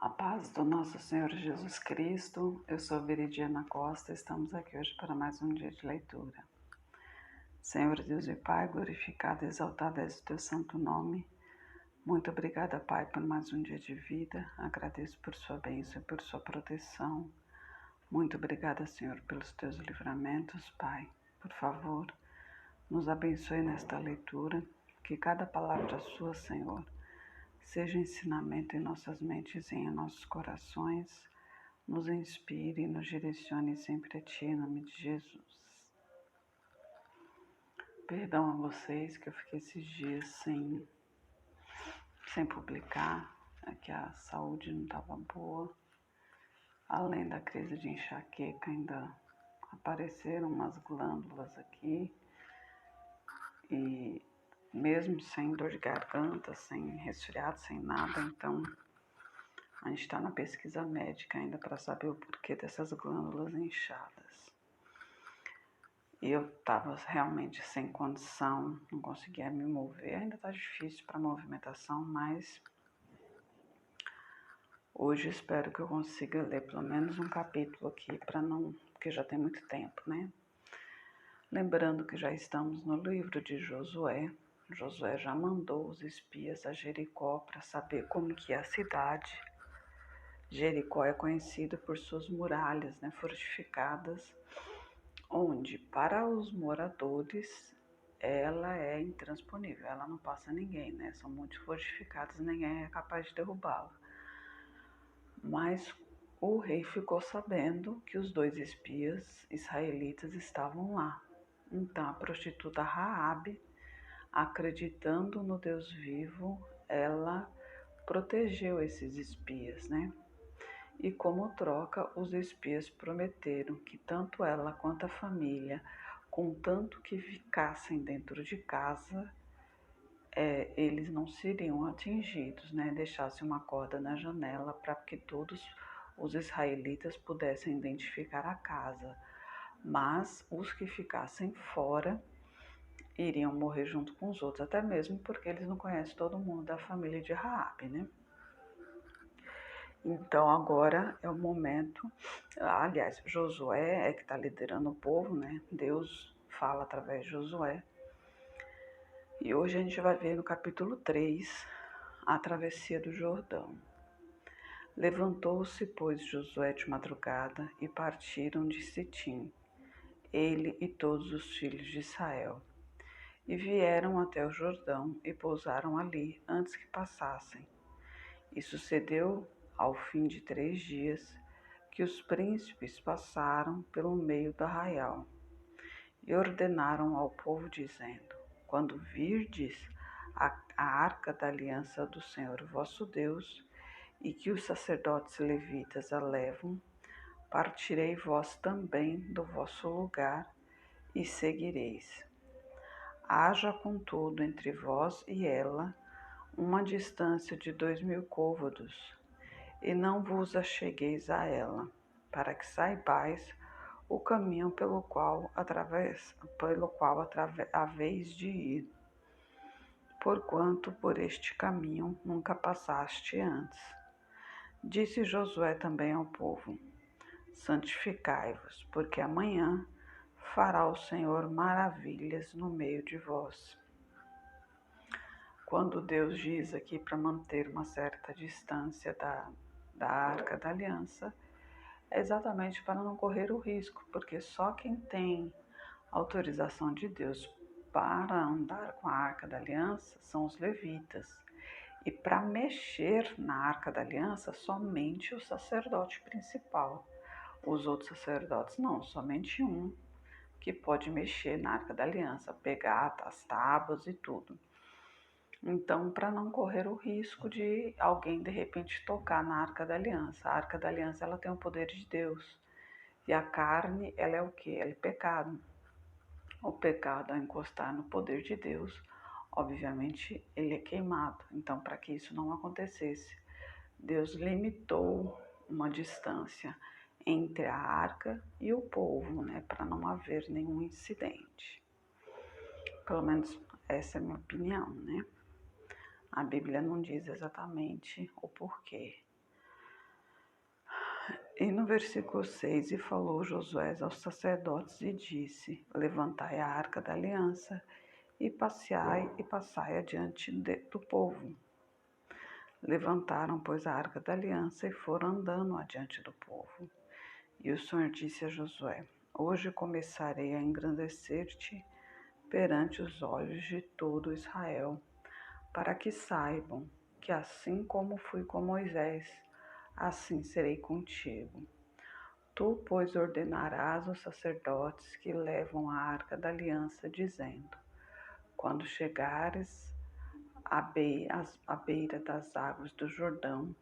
A paz do nosso Senhor Jesus Cristo, eu sou Veridiana Costa, estamos aqui hoje para mais um dia de leitura. Senhor Deus e Pai, glorificado e exaltado é o teu santo nome. Muito obrigada, Pai, por mais um dia de vida, agradeço por sua bênção e por sua proteção. Muito obrigada, Senhor, pelos teus livramentos, Pai. Por favor, nos abençoe nesta leitura, que cada palavra sua, Senhor, seja ensinamento em nossas mentes e em nossos corações, nos inspire e nos direcione sempre a Ti, em nome de Jesus. Perdão a vocês que eu fiquei esses dias sem publicar, que a saúde não estava boa. Além da crise de enxaqueca, ainda apareceram umas glândulas aqui. E mesmo sem dor de garganta, sem resfriado, sem nada, então a gente está na pesquisa médica ainda para saber o porquê dessas glândulas inchadas. E eu estava realmente sem condição, não conseguia me mover. Ainda está difícil para movimentação, mas hoje espero que eu consiga ler pelo menos um capítulo aqui, porque já tem muito tempo, né? Lembrando que já estamos no livro de Josué. Josué já mandou os espias a Jericó para saber como que é a cidade. Jericó é conhecida por suas muralhas, né, fortificadas, onde para os moradores ela é intransponível, ela não passa ninguém, né? São muito fortificadas, ninguém é capaz de derrubá-la. Mas o rei ficou sabendo que os 2 espias israelitas estavam lá. Então a prostituta Raabe, acreditando no Deus vivo, ela protegeu esses espias, né? E como troca, os espias prometeram que tanto ela quanto a família, contanto que ficassem dentro de casa, eles não seriam atingidos, né? Deixassem uma corda na janela para que todos os israelitas pudessem identificar a casa. Mas os que ficassem fora iriam morrer junto com os outros, até mesmo porque eles não conhecem todo mundo da família de Raabe, né? Então agora é o momento, aliás, Josué é que está liderando o povo, né? Deus fala através de Josué. E hoje a gente vai ver no capítulo 3, a travessia do Jordão. Levantou-se, pois, Josué de madrugada e partiram de Sitim, ele e todos os filhos de Israel. E vieram até o Jordão e pousaram ali antes que passassem. E sucedeu, ao fim de 3 dias, que os príncipes passaram pelo meio do arraial e ordenaram ao povo, dizendo: quando virdes a arca da aliança do Senhor vosso Deus, e que os sacerdotes levitas a levam, partirei vós também do vosso lugar e seguireis. Haja, contudo, entre vós e ela uma distância de 2000 côvados, e não vos achegueis a ela, para que saibais o caminho pelo qual haveis de ir, porquanto por este caminho nunca passaste antes. Disse Josué também ao povo: santificai-vos, porque amanhã fará o Senhor maravilhas no meio de vós. Quando Deus diz aqui para manter uma certa distância da Arca da Aliança, é exatamente para não correr o risco, porque só quem tem autorização de Deus para andar com a Arca da Aliança são os levitas. E para mexer na Arca da Aliança, somente o sacerdote principal. Os outros sacerdotes não, somente um que pode mexer na Arca da Aliança, pegar as tábuas e tudo. Então, para não correr o risco de alguém de repente tocar na Arca da Aliança. A Arca da Aliança, ela tem o poder de Deus. E a carne, ela é o quê? Ela é pecado. O pecado, ao encostar no poder de Deus, obviamente, ele é queimado. Então, para que isso não acontecesse, Deus limitou uma distância entre a arca e o povo, né? Para não haver nenhum incidente. Pelo menos essa é a minha opinião, né? A Bíblia não diz exatamente o porquê, E no versículo 6, e falou Josué aos sacerdotes e disse: levantai a arca da aliança e passai adiante do povo. Levantaram, pois, a arca da aliança e foram andando adiante do povo. E o Senhor disse a Josué: hoje começarei a engrandecer-te perante os olhos de todo Israel, para que saibam que assim como fui com Moisés, assim serei contigo. Tu, pois, ordenarás aos sacerdotes que levam a arca da aliança, dizendo: quando chegares à beira das águas do Jordão,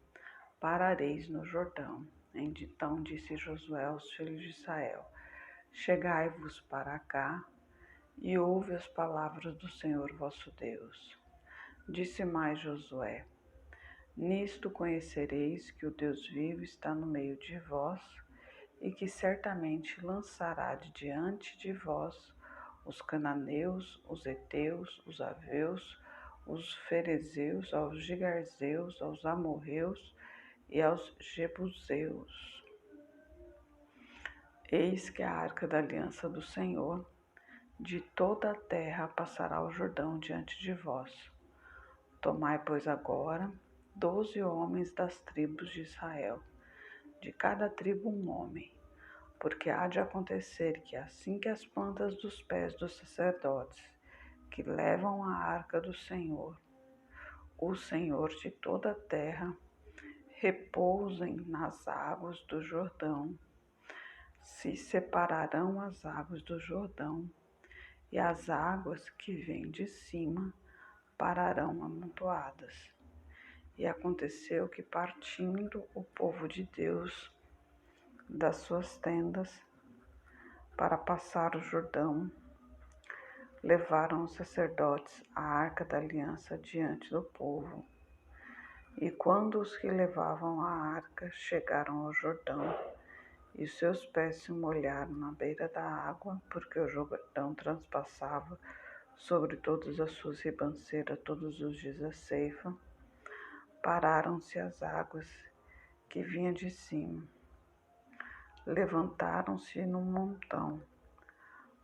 parareis no Jordão. Então disse Josué aos filhos de Israel: chegai-vos para cá e ouve as palavras do Senhor vosso Deus. Disse mais Josué: nisto conhecereis que o Deus vivo está no meio de vós, e que certamente lançará de diante de vós os cananeus, os heteus, os aveus, os ferezeus, aos gigarzeus, aos amorreus e aos jebuseus. Eis que a arca da aliança do Senhor de toda a terra passará o Jordão diante de vós. Tomai, pois, agora 12 homens das tribos de Israel, de cada tribo um homem, porque há de acontecer que assim que as plantas dos pés dos sacerdotes que levam a arca do Senhor, o Senhor de toda a terra, repousem nas águas do Jordão, se separarão as águas do Jordão, e as águas que vêm de cima pararão amontoadas. E aconteceu que, partindo o povo de Deus das suas tendas para passar o Jordão, levaram os sacerdotes a arca da aliança diante do povo. E quando os que levavam a arca chegaram ao Jordão, e seus pés se molharam na beira da água, porque o Jordão transpassava sobre todas as suas ribanceiras todos os dias a ceifa, pararam-se as águas que vinham de cima. Levantaram-se num montão,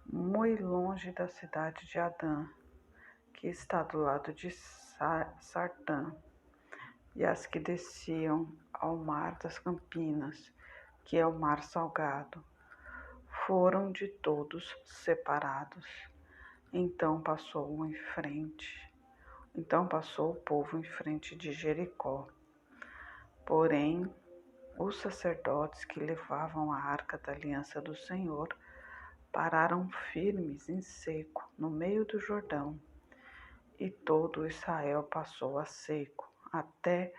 muito longe da cidade de Adã, que está do lado de Sartã, e as que desciam ao mar das Campinas, que é o mar salgado, foram de todos separados. Então passou o povo em frente de Jericó. Porém, os sacerdotes que levavam a arca da aliança do Senhor pararam firmes em seco, no meio do Jordão, e todo Israel passou a seco, até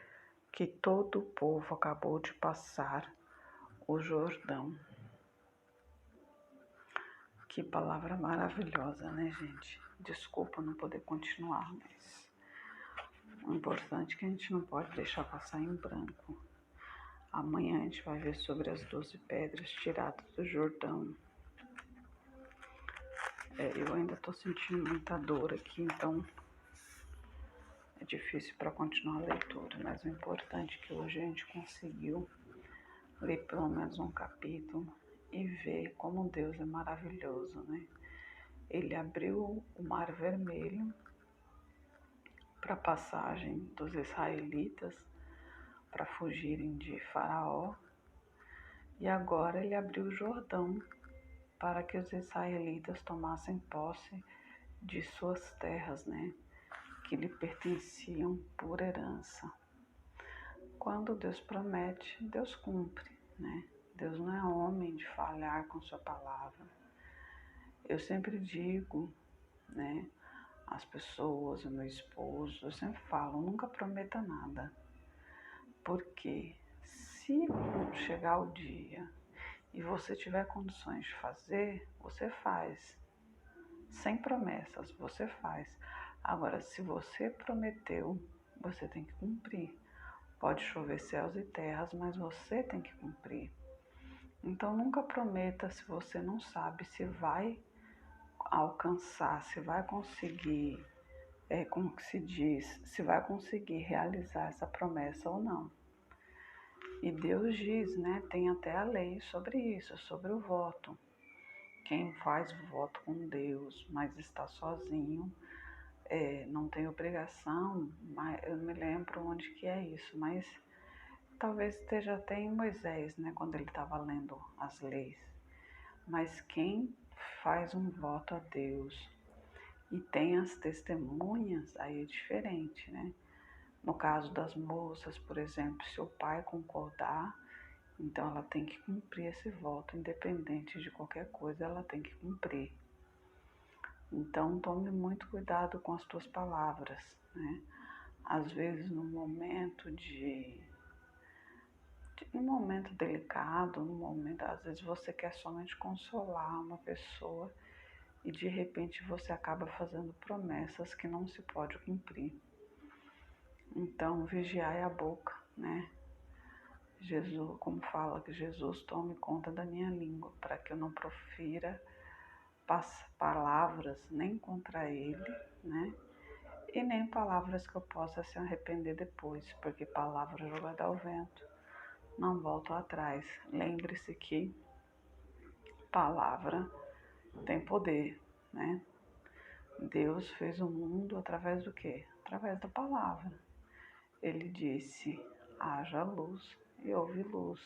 que todo o povo acabou de passar o Jordão. Que palavra maravilhosa, né, gente? Desculpa não poder continuar, mas o importante é que a gente não pode deixar passar em branco. Amanhã a gente vai ver sobre as 12 pedras tiradas do Jordão. Eu ainda estou sentindo muita dor aqui, então é difícil para continuar a leitura, mas o importante é que hoje a gente conseguiu ler pelo menos um capítulo e ver como Deus é maravilhoso, né? Ele abriu o Mar Vermelho para a passagem dos israelitas para fugirem de Faraó, e agora ele abriu o Jordão para que os israelitas tomassem posse de suas terras, né? Que lhe pertenciam por herança. Quando Deus promete, Deus cumpre, né? Deus não é homem de falhar com sua palavra. Eu sempre digo, né? As pessoas, o meu esposo, eu sempre falo, nunca prometa nada. Porque se chegar o dia e você tiver condições de fazer, você faz. Sem promessas, você faz. Agora, se você prometeu, você tem que cumprir. Pode chover céus e terras, mas você tem que cumprir. Então, nunca prometa se você não sabe se vai alcançar, se vai conseguir, como que se diz, se vai conseguir realizar essa promessa ou não. E Deus diz, né? Tem até a lei sobre isso, sobre o voto. Quem faz voto com Deus, mas está sozinho, não tem obrigação, mas eu não me lembro onde que é isso, mas talvez esteja até em Moisés, né? Quando ele estava lendo as leis. Mas quem faz um voto a Deus e tem as testemunhas, aí é diferente, né? No caso das moças, por exemplo, se o pai concordar, então ela tem que cumprir esse voto, independente de qualquer coisa, ela tem que cumprir. Então tome muito cuidado com as tuas palavras, né? Às vezes num momento num momento delicado, num momento, às vezes você quer somente consolar uma pessoa e de repente você acaba fazendo promessas que não se pode cumprir. Então vigiai a boca, né? Jesus, como fala que Jesus tome conta da minha língua, para que eu não profira palavras nem contra ele, né? E nem palavras que eu possa se arrepender depois, porque palavra jogada ao vento não volta atrás. Lembre-se que palavra tem poder, né? Deus fez o mundo através do quê? Através da palavra. Ele disse, haja luz e houve luz.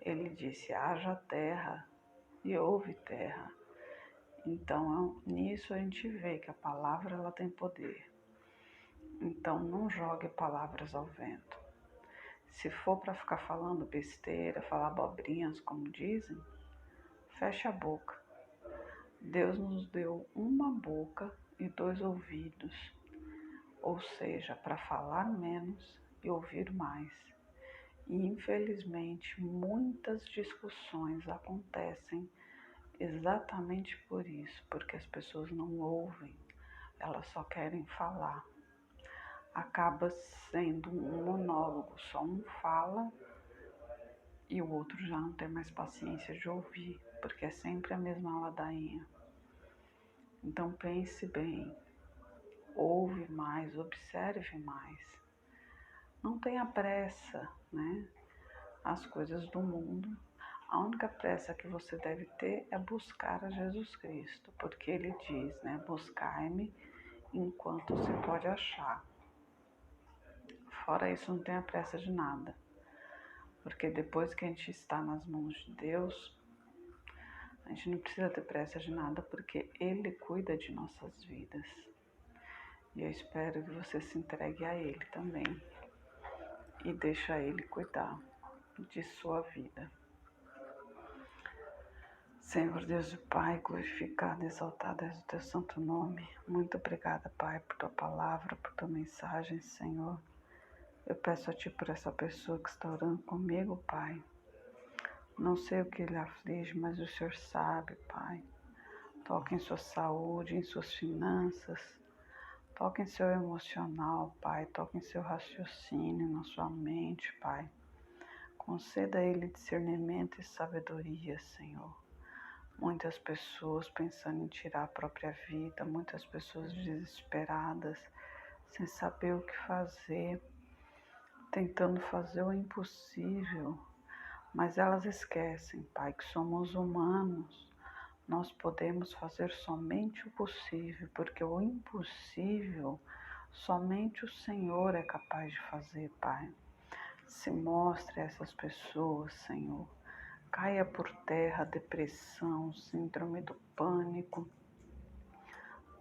Ele disse, haja terra e houve terra. Então, nisso a gente vê que a palavra ela tem poder. Então, não jogue palavras ao vento. Se for para ficar falando besteira, falar abobrinhas, como dizem, feche a boca. Deus nos deu uma boca e 2 ouvidos, ou seja, para falar menos e ouvir mais. E infelizmente muitas discussões acontecem exatamente por isso, porque as pessoas não ouvem, elas só querem falar. Acaba sendo um monólogo, só um fala e o outro já não tem mais paciência de ouvir, porque é sempre a mesma ladainha. Então pense bem, ouve mais, observe mais. Não tenha pressa, né? As coisas do mundo. A única pressa que você deve ter é buscar a Jesus Cristo, porque ele diz, né? Buscai-me enquanto se pode achar. Fora isso, não tenha pressa de nada. Porque depois que a gente está nas mãos de Deus, a gente não precisa ter pressa de nada, porque Ele cuida de nossas vidas. E eu espero que você se entregue a Ele também. E deixa Ele cuidar de sua vida. Senhor Deus e Pai, glorificado e exaltado és o teu santo nome. Muito obrigada, Pai, por tua palavra, por tua mensagem, Senhor. Eu peço a Ti por essa pessoa que está orando comigo, Pai. Não sei o que lhe aflige, mas o Senhor sabe, Pai. Toque em sua saúde, em suas finanças. Toque em seu emocional, Pai. Toque em seu raciocínio, na sua mente, Pai. Conceda a Ele discernimento e sabedoria, Senhor. Muitas pessoas pensando em tirar a própria vida, muitas pessoas desesperadas, sem saber o que fazer, tentando fazer o impossível. Mas elas esquecem, Pai, que somos humanos. Nós podemos fazer somente o possível, porque o impossível somente o Senhor é capaz de fazer, Pai. Se mostre a essas pessoas, Senhor. Caia por terra a depressão, síndrome do pânico,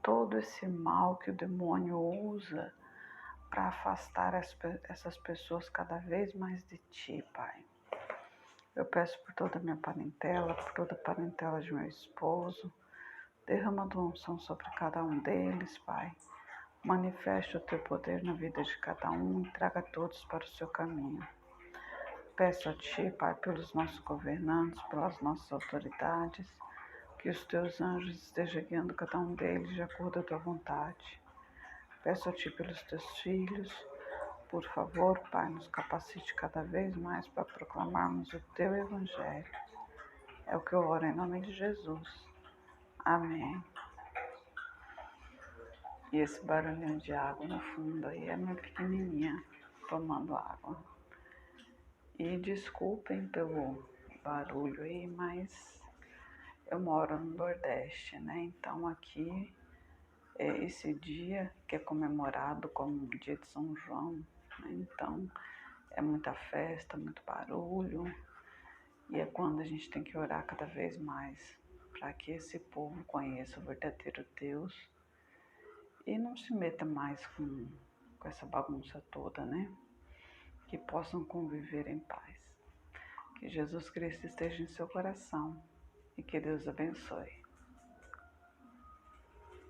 todo esse mal que o demônio usa para afastar essas pessoas cada vez mais de Ti, Pai. Eu peço por toda a minha parentela, por toda a parentela de meu esposo. Derrama a tua unção sobre cada um deles, Pai. Manifeste o teu poder na vida de cada um e traga todos para o seu caminho. Peço a Ti, Pai, pelos nossos governantes, pelas nossas autoridades, que os Teus anjos estejam guiando cada um deles de acordo com a Tua vontade. Peço a Ti pelos Teus filhos. Por favor, Pai, nos capacite cada vez mais para proclamarmos o Teu Evangelho. É o que eu oro em nome de Jesus. Amém. E esse barulhinho de água no fundo aí é minha pequenininha tomando água. E E desculpem pelo barulho aí, mas eu moro no Nordeste, né? Então aqui esse dia que é comemorado como o dia de São João, né? Então é muita festa, muito barulho, e é quando a gente tem que orar cada vez mais para que esse povo conheça o verdadeiro Deus e não se meta mais com essa bagunça toda, né? Que possam conviver em paz. Que Jesus Cristo esteja em seu coração e que Deus abençoe.